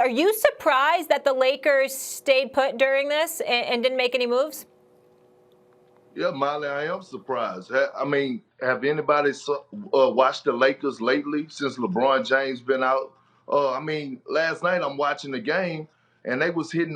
Are you surprised that the Lakers stayed put during this and didn't make any moves? Yeah, Molly, I am surprised. I mean, have anybody watched the Lakers lately since LeBron James been out? I mean, last night I'm watching the game and they was shooting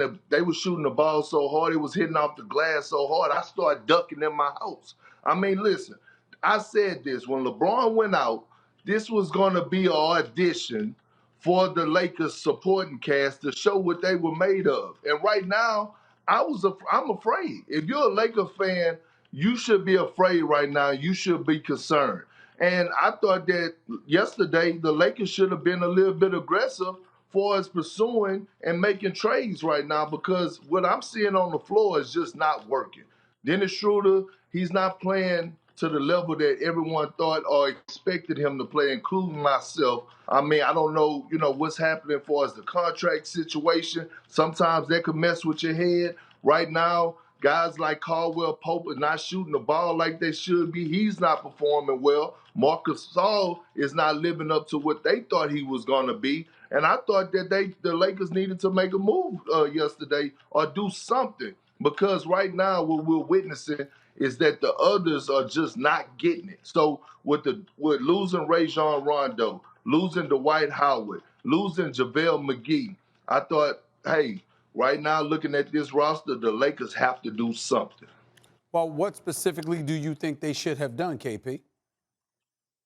the ball so hard, it was hitting off the glass so hard, I started ducking in my house. I mean, listen, I said this when LeBron went out, this was going to be an audition for the Lakers supporting cast to show what they were made of. And right now, I'm afraid. If you're a Laker fan, you should be afraid right now. You should be concerned. And I thought that yesterday the Lakers should have been a little bit aggressive for us pursuing and making trades right now because what I'm seeing on the floor is just not working. Dennis Schroeder, he's not playing to the level that everyone thought or expected him to play, including myself. I mean, I don't know, what's happening for us, the contract situation. Sometimes that could mess with your head. Right now, guys like Caldwell Pope are not shooting the ball like they should be. He's not performing well. Marcus Gasol is not living up to what they thought he was going to be. And I thought that the Lakers needed to make a move yesterday or do something because right now what we're witnessing is that the others are just not getting it. So with losing Rajon Rondo, losing Dwight Howard, losing JaVale McGee, I thought, hey, right now looking at this roster, the Lakers have to do something. Well, what specifically do you think they should have done, KP?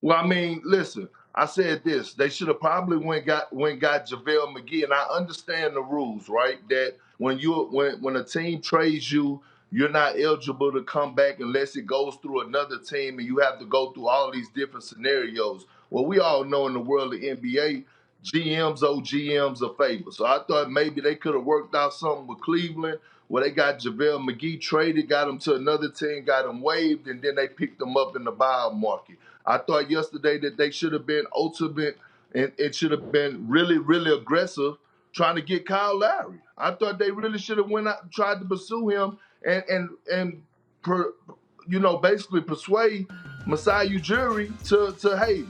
Well, I mean, listen, I said this. They should have probably went got JaVale McGee, and I understand the rules, right? That when a team trades you, you're not eligible to come back unless it goes through another team, and you have to go through all these different scenarios. Well, we all know in the world of NBA, GMs owe GMs a favor. So I thought maybe they could have worked out something with Cleveland where they got JaVale McGee traded, got him to another team, got him waived, and then they picked him up in the buyout market. I thought yesterday that they should have been ultimate and it should have been really, really aggressive trying to get Kyle Lowry. I thought they really should have went out and tried to pursue him and basically persuade Masai Ujiri to hey,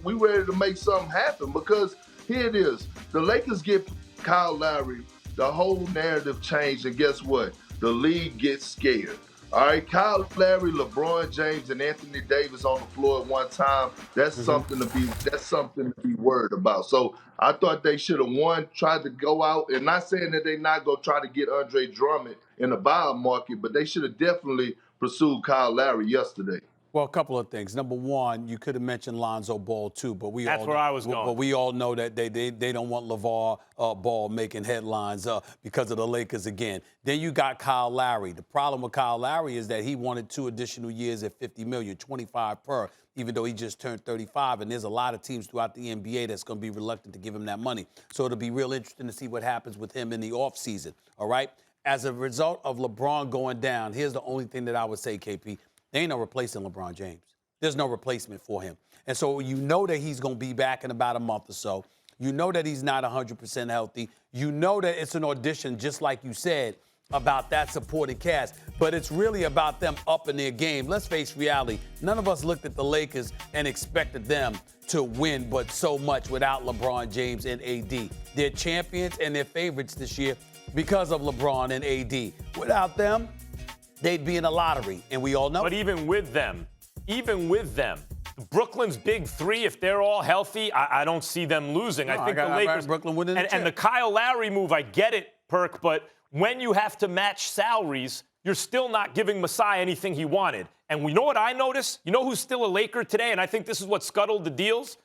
we ready to make something happen because here it is. The Lakers get Kyle Lowry, the whole narrative changed, and guess what? The league gets scared. All right, Kyle Lowry, LeBron James, and Anthony Davis on the floor at one time. That's something to be worried about. So I thought they should have tried to go out, and not saying that they're not gonna try to get Andre Drummond in the buyout market, but they should have definitely pursued Kyle Lowry yesterday. Well, a couple of things. Number one, you could have mentioned Lonzo Ball too, but that's where I was going. But we all know that they don't want LeVar Ball making headlines because of the Lakers again. Then you got Kyle Lowry. The problem with Kyle Lowry is that he wanted 2 additional years at $50 million, 25 per, even though he just turned 35. And there's a lot of teams throughout the NBA that's going to be reluctant to give him that money. So it'll be real interesting to see what happens with him in the offseason. All right. As a result of LeBron going down, here's the only thing that I would say, KP. There ain't no replacing LeBron James. There's no replacement for him. And so you know that he's going to be back in about a month or so. You know that he's not 100% healthy. You know that it's an audition, just like you said, about that supporting cast. But it's really about them upping their game. Let's face reality. None of us looked at the Lakers and expected them to win, but so much without LeBron James and AD. They're champions and they're favorites this year because of LeBron and AD. Without them, they'd be in a lottery, and we all know. But even with them, Brooklyn's big three, if they're all healthy, I don't see them losing. No, I think the Lakers, Brooklyn winning and the Kyle Lowry move, I get it, Perk, but when you have to match salaries, you're still not giving Masai anything he wanted. And we know what I notice? You know who's still a Laker today, and I think this is what scuttled the deals?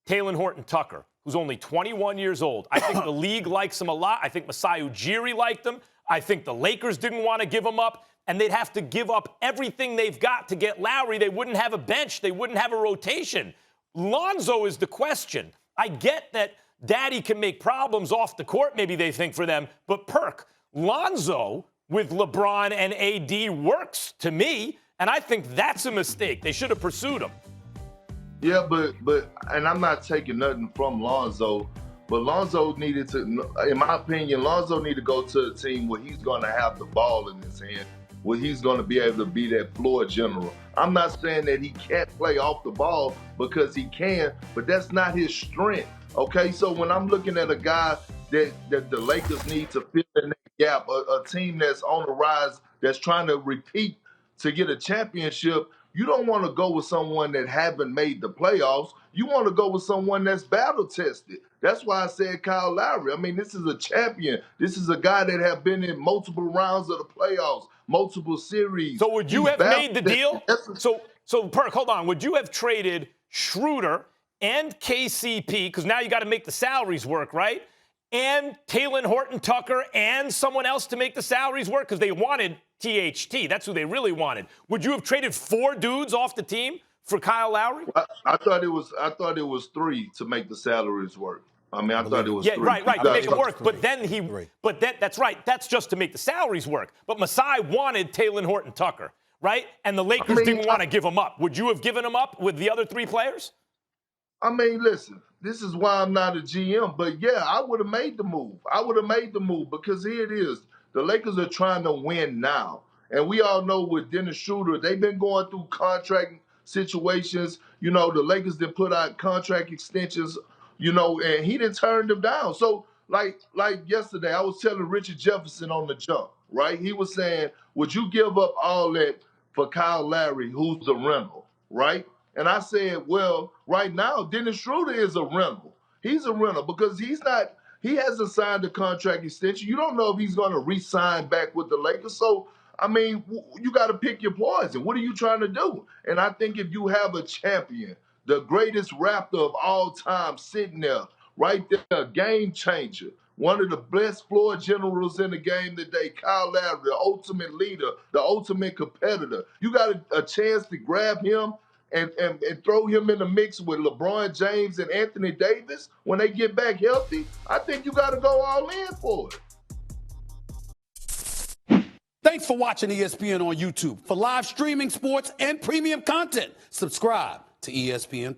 Talen Horton-Tucker, who's only 21 years old. I think the league likes him a lot. I think Masai Ujiri liked him. I think the Lakers didn't want to give him up, and they'd have to give up everything they've got to get Lowry. They wouldn't have a bench. They wouldn't have a rotation. Lonzo is the question. I get that Daddy can make problems off the court, maybe they think, for them, but Perk, Lonzo with LeBron and AD works to me, and I think that's a mistake. They should have pursued him. Yeah, but and I'm not taking nothing from Lonzo, but Lonzo needed to, in my opinion, Lonzo needed to go to a team where he's going to have the ball in his hand, where he's going to be able to be that floor general. I'm not saying that he can't play off the ball because he can, but that's not his strength. Okay, so when I'm looking at a guy that the Lakers need to fill in that gap, a team that's on the rise, that's trying to repeat to get a championship, you don't want to go with someone that haven't made the playoffs. You want to go with someone that's battle tested. That's why I said Kyle Lowry. I mean, this is a champion. This is a guy that have been in multiple rounds of the playoffs, multiple series. So would you He's have battle made the tested. deal? So Perk, hold on. Would you have traded Schroeder and KCP, because now you got to make the salaries work, right? And Talen Horton-Tucker and someone else to make the salaries work, because they wanted THT. That's who they really wanted. Would you have traded 4 dudes off the team for Kyle Lowry? I thought it was 3 to make the salaries work. I mean, I thought it was 3. Right, to make it work. But then that's right. That's just to make the salaries work. But Masai wanted Talen Horton-Tucker, right? And the Lakers didn't want to give him up. Would you have given him up with the other 3 players? I mean, listen, this is why I'm not a GM, but yeah, I would have made the move. I would have made the move because here it is. The Lakers are trying to win now. And we all know with Dennis Schroeder, they've been going through contract situations. You know, the Lakers did put out contract extensions, you know, and he didn't turn them down. So like yesterday, I was telling Richard Jefferson on the jump, right? He was saying, would you give up all that for Kyle Lowry, who's a rental, right? And I said, well, right now, Dennis Schroeder is a rental. He's a rental because he hasn't signed a contract extension. You don't know if he's going to re-sign back with the Lakers. So, I mean, you got to pick your poison. What are you trying to do? And I think if you have a champion, the greatest Raptor of all time sitting there, right there, a game changer, one of the best floor generals in the game today, Kyle Lowry, the ultimate leader, the ultimate competitor. You got a chance to grab him and throw him in the mix with LeBron James and Anthony Davis when they get back healthy. I think you got to go all in for it. Thanks for watching ESPN on YouTube. For live streaming, sports, and premium content, subscribe to ESPN+.